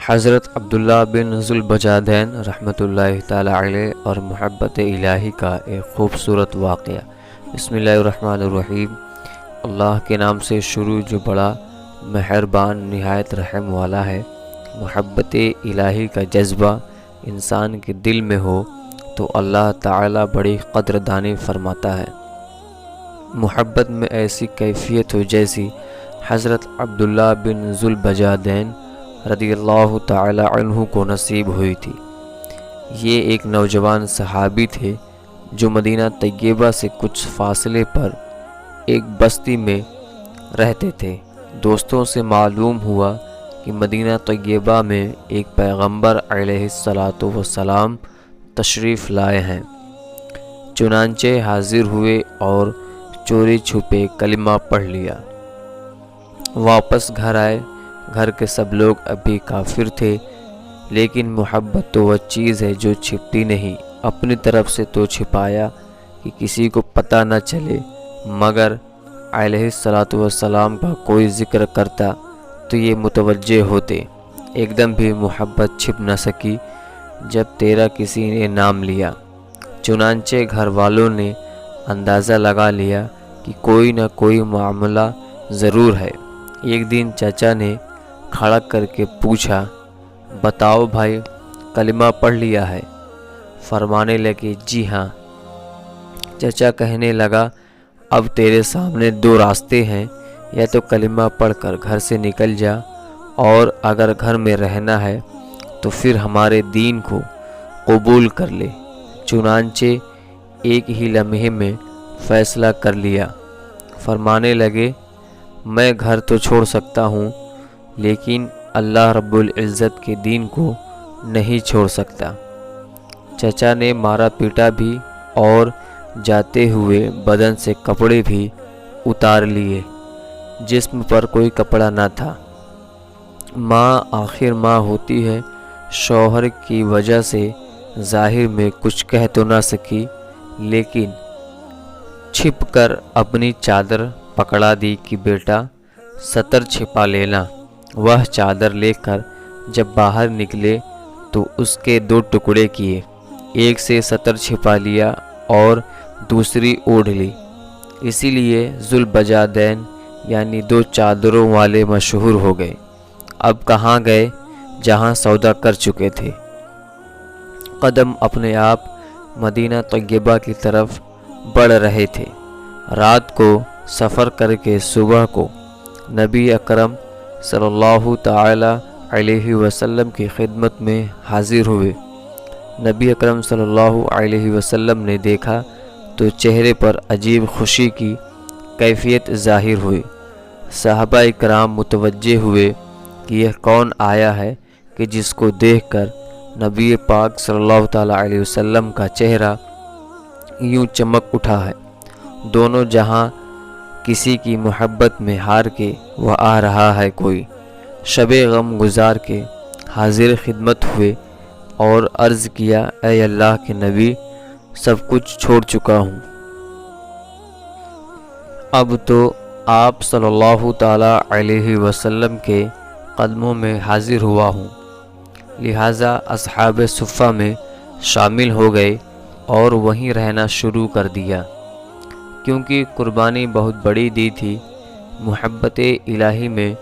حضرت عبداللہ بن ذوالبجادین رحمۃ اللہ تعالی علیہ اور محبت الہی کا ایک خوبصورت واقعہ۔ بسم اللہ الرحمن الرحیم۔ اللہ کے نام سے شروع جو بڑا مہربان نہایت رحم والا ہے۔ محبت الہی کا جذبہ انسان کے دل میں ہو تو اللہ تعالی بڑی قدردانی فرماتا ہے۔ محبت میں ایسی کیفیت ہو جیسی حضرت عبداللہ بن ذوالبجادین رضی اللہ تعالی عنہ کو نصیب ہوئی تھی۔ یہ ایک نوجوان صحابی تھے جو مدینہ طیبہ سے کچھ فاصلے پر ایک بستی میں رہتے تھے۔ دوستوں سے معلوم ہوا کہ مدینہ طیبہ میں ایک پیغمبر علیہ السلام تشریف لائے ہیں۔ چنانچہ حاضر ہوئے اور چوری چھپے کلمہ پڑھ لیا۔ واپس گھر آئے۔ گھر کے سب لوگ ابھی کافر تھے، لیکن محبت تو وہ چیز ہے جو چھپتی نہیں۔ اپنی طرف سے تو چھپایا کہ کسی کو پتہ نہ چلے، مگر علیہ السلام کا کوئی ذکر کرتا تو یہ متوجہ ہوتے۔ ایک دم بھی محبت چھپ نہ سکی جب تیرا کسی نے نام لیا۔ چنانچہ گھر والوں نے اندازہ لگا لیا کہ کوئی نہ کوئی معاملہ ضرور ہے۔ ایک دن چچا نے کھڑا کر کے پوچھا، بتاؤ بھائی، کلمہ پڑھ لیا ہے؟ فرمانے لگے، جی ہاں۔ چچا کہنے لگا، اب تیرے سامنے دو راستے ہیں، یا تو کلمہ پڑھ کر گھر سے نکل جا، اور اگر گھر میں رہنا ہے تو پھر ہمارے دین کو قبول کر لے۔ چنانچہ ایک ہی لمحے میں فیصلہ کر لیا۔ فرمانے لگے، میں گھر تو چھوڑ سکتا ہوں، لیکن اللہ رب العزت کے دین کو نہیں چھوڑ سکتا۔ چچا نے مارا پیٹا بھی اور جاتے ہوئے بدن سے کپڑے بھی اتار لیے۔ جسم پر کوئی کپڑا نہ تھا۔ ماں آخر ماں ہوتی ہے، شوہر کی وجہ سے ظاہر میں کچھ کہہ تو نہ سکی، لیکن چھپ کر اپنی چادر پکڑا دی کہ بیٹا ستر چھپا لینا۔ وہ چادر لے کر جب باہر نکلے تو اس کے دو ٹکڑے کیے، ایک سے ستر چھپا لیا اور دوسری اوڑھ لی۔ اسی لیے ذوالبجادین یعنی دو چادروں والے مشہور ہو گئے۔ اب کہاں گئے جہاں سودا کر چکے تھے۔ قدم اپنے آپ مدینہ طیبہ کی طرف بڑھ رہے تھے۔ رات کو سفر کر کے صبح کو نبی اکرم صلی اللہ تعالی علیہ وسلم کی خدمت میں حاضر ہوئے۔ نبی اکرم صلی اللہ علیہ وسلم نے دیکھا تو چہرے پر عجیب خوشی کی کیفیت ظاہر ہوئی۔ صحابہ کرام متوجہ ہوئے کہ یہ کون آیا ہے کہ جس کو دیکھ کر نبی پاک صلی اللہ تعالی علیہ وسلم کا چہرہ یوں چمک اٹھا ہے۔ دونوں جہاں کسی کی محبت میں ہار کے وہ آ رہا ہے، کوئی شب غم گزار کے حاضر خدمت ہوئے اور عرض کیا، اے اللہ کے نبی، سب کچھ چھوڑ چکا ہوں، اب تو آپ صلی اللہ تعالی علیہ وسلم کے قدموں میں حاضر ہوا ہوں۔ لہٰذا اصحاب صفہ میں شامل ہو گئے اور وہیں رہنا شروع کر دیا، کیونکہ قربانی بہت بڑی دی تھی۔ محبت الہی میں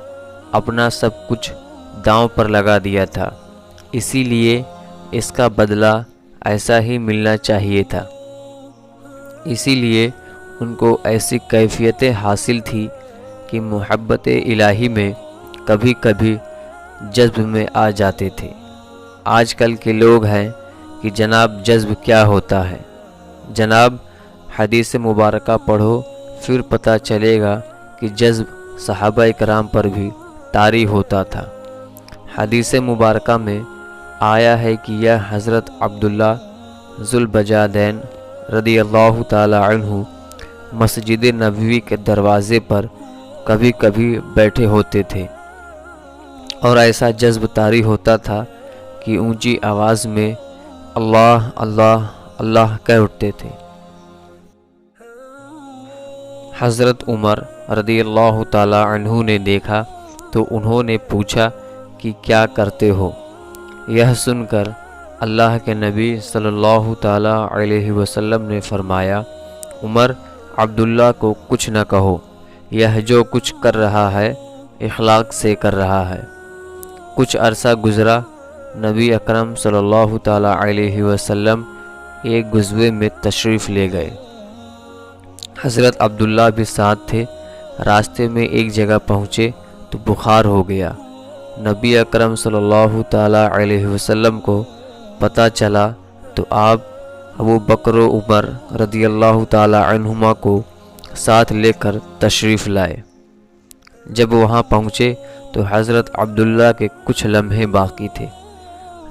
اپنا سب کچھ داؤں پر لگا دیا تھا، اسی لیے اس کا بدلہ ایسا ہی ملنا چاہیے تھا۔ اسی لیے ان کو ایسی کیفیتیں حاصل تھی کہ محبت الہی میں کبھی کبھی جذب میں آ جاتے تھے۔ آج کل کے لوگ ہیں کہ جناب جذب کیا ہوتا ہے؟ جناب حدیث مبارکہ پڑھو، پھر پتہ چلے گا کہ جذب صحابہ کرام پر بھی طاری ہوتا تھا۔ حدیث مبارکہ میں آیا ہے کہ یہ حضرت عبداللہ ذوالبجادین رضی اللہ تعالی عنہ مسجد نبوی کے دروازے پر کبھی کبھی بیٹھے ہوتے تھے، اور ایسا جذب طاری ہوتا تھا کہ اونچی آواز میں اللہ اللہ اللہ کہہ اٹھتے تھے۔ حضرت عمر رضی اللہ تعالی عنہ نے دیکھا تو انہوں نے پوچھا کہ کیا کرتے ہو۔ یہ سن کر اللہ کے نبی صلی اللہ تعالیٰ علیہ وسلم نے فرمایا، عمر عبداللہ کو کچھ نہ کہو، یہ جو کچھ کر رہا ہے اخلاق سے کر رہا ہے۔ کچھ عرصہ گزرا، نبی اکرم صلی اللہ تعالیٰ علیہ وسلم ایک غزوے میں تشریف لے گئے۔ حضرت عبداللہ بھی ساتھ تھے۔ راستے میں ایک جگہ پہنچے تو بخار ہو گیا۔ نبی اکرم صلی اللہ تعالیٰ علیہ وسلم کو پتہ چلا تو آپ ابو بکر و عمر رضی اللہ تعالیٰ عنہما کو ساتھ لے کر تشریف لائے۔ جب وہاں پہنچے تو حضرت عبداللہ کے کچھ لمحے باقی تھے۔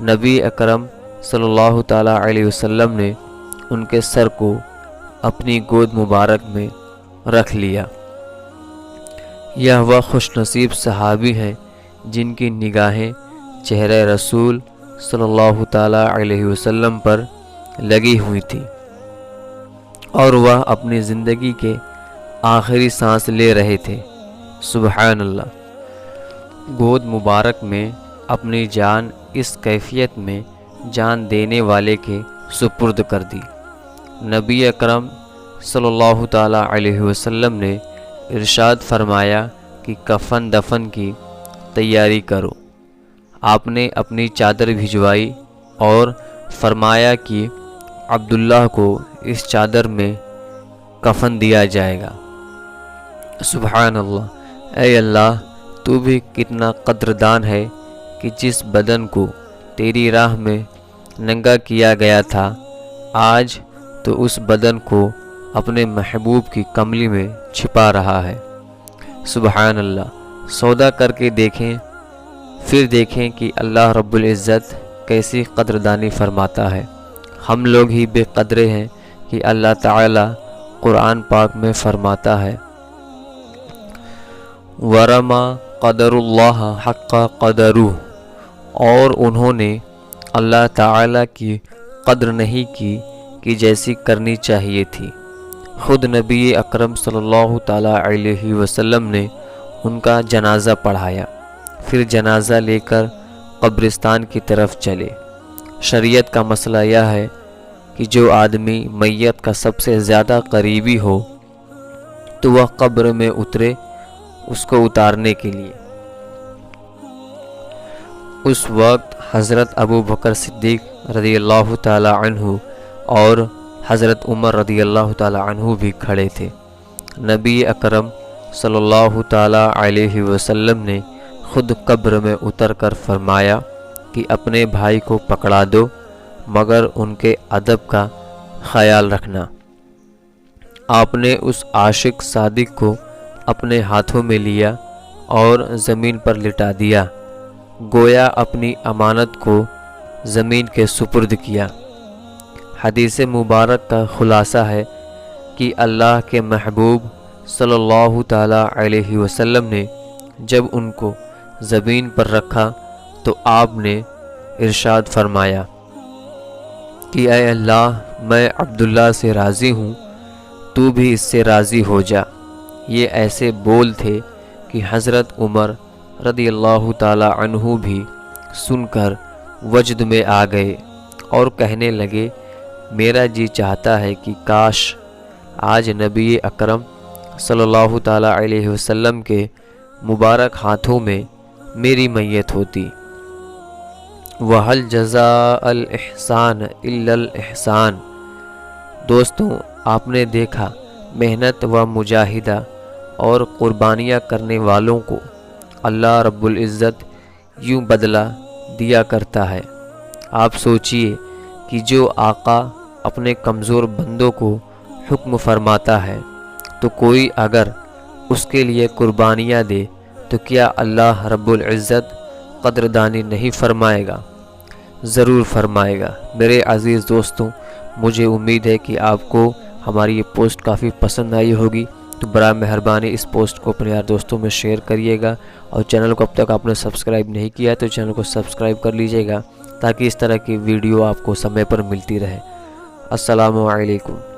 نبی اکرم صلی اللہ تعالیٰ علیہ وسلم نے ان کے سر کو اپنی گود مبارک میں رکھ لیا۔ یہ وہ خوش نصیب صحابی ہیں جن کی نگاہیں چہرہ رسول صلی اللہ تعالیٰ علیہ وسلم پر لگی ہوئی تھی اور وہ اپنی زندگی کے آخری سانس لے رہے تھے۔ سبحان اللہ، گود مبارک میں اپنی جان اس کیفیت میں جان دینے والے کے سپرد کر دی۔ نبی اکرم صلی اللہ تعالیٰ علیہ وسلم نے ارشاد فرمایا کہ کفن دفن کی تیاری کرو۔ آپ نے اپنی چادر بھجوائی اور فرمایا کہ عبداللہ کو اس چادر میں کفن دیا جائے گا۔ سبحان اللہ، اے اللہ تو بھی کتنا قدردان ہے کہ جس بدن کو تیری راہ میں ننگا کیا گیا تھا، آج تو اس بدن کو اپنے محبوب کی کملی میں چھپا رہا ہے۔ سبحان اللہ، سودا کر کے دیکھیں، پھر دیکھیں کہ اللہ رب العزت کیسی قدردانی فرماتا ہے۔ ہم لوگ ہی بے قدرے ہیں کہ اللہ تعالی قرآن پاک میں فرماتا ہے، وَرَمَا قَدَرُ اللَّهَ حَقَّ قَدَرُهُ، اور انہوں نے اللہ تعالی کی قدر نہیں کی کہ جیسی کرنی چاہیے تھی۔ خود نبی اکرم صلی اللہ تعالیٰ علیہ وسلم نے ان کا جنازہ پڑھایا، پھر جنازہ لے کر قبرستان کی طرف چلے۔ شریعت کا مسئلہ یہ ہے کہ جو آدمی میت کا سب سے زیادہ قریبی ہو تو وہ قبر میں اترے اس کو اتارنے کے لیے۔ اس وقت حضرت ابو بکر صدیق رضی اللہ تعالیٰ عنہ اور حضرت عمر رضی اللہ تعالیٰ عنہ بھی کھڑے تھے۔ نبی اکرم صلی اللہ تعالیٰ علیہ وسلم نے خود قبر میں اتر کر فرمایا کہ اپنے بھائی کو پکڑا دو مگر ان کے ادب کا خیال رکھنا۔ آپ نے اس عاشق صادق کو اپنے ہاتھوں میں لیا اور زمین پر لٹا دیا، گویا اپنی امانت کو زمین کے سپرد کیا۔ حدیث مبارک کا خلاصہ ہے کہ اللہ کے محبوب صلی اللہ تعالیٰ علیہ وسلم نے جب ان کو زمین پر رکھا تو آپ نے ارشاد فرمایا کہ اے اللہ، میں عبداللہ سے راضی ہوں، تو بھی اس سے راضی ہو جا۔ یہ ایسے بول تھے کہ حضرت عمر رضی اللہ تعالیٰ عنہ بھی سن کر وجد میں آ گئے اور کہنے لگے، میرا جی چاہتا ہے کہ کاش آج نبی اکرم صلی اللہ تعالیٰ علیہ وسلم کے مبارک ہاتھوں میں میری میت ہوتی۔ وَهَلْ جَزَاءَ الْإِحْسَانَ إِلَّا الْإِحْسَانَ۔ دوستوں، آپ نے دیکھا محنت و مجاہدہ اور قربانیاں کرنے والوں کو اللہ رب العزت یوں بدلہ دیا کرتا ہے۔ آپ سوچئے کہ جو آقا اپنے کمزور بندوں کو حکم فرماتا ہے تو کوئی اگر اس کے لیے قربانیاں دے تو کیا اللہ رب العزت قدردانی نہیں فرمائے گا؟ ضرور فرمائے گا۔ میرے عزیز دوستوں، مجھے امید ہے کہ آپ کو ہماری یہ پوسٹ کافی پسند آئی ہوگی، تو برائے مہربانی اس پوسٹ کو اپنے یار دوستوں میں شیئر کریے گا، اور چینل کو اب تک آپ نے سبسکرائب نہیں کیا تو چینل کو سبسکرائب کر لیجئے گا تاکہ اس طرح کی ویڈیو آپ کو سمے پر ملتی رہے۔ السلام علیکم۔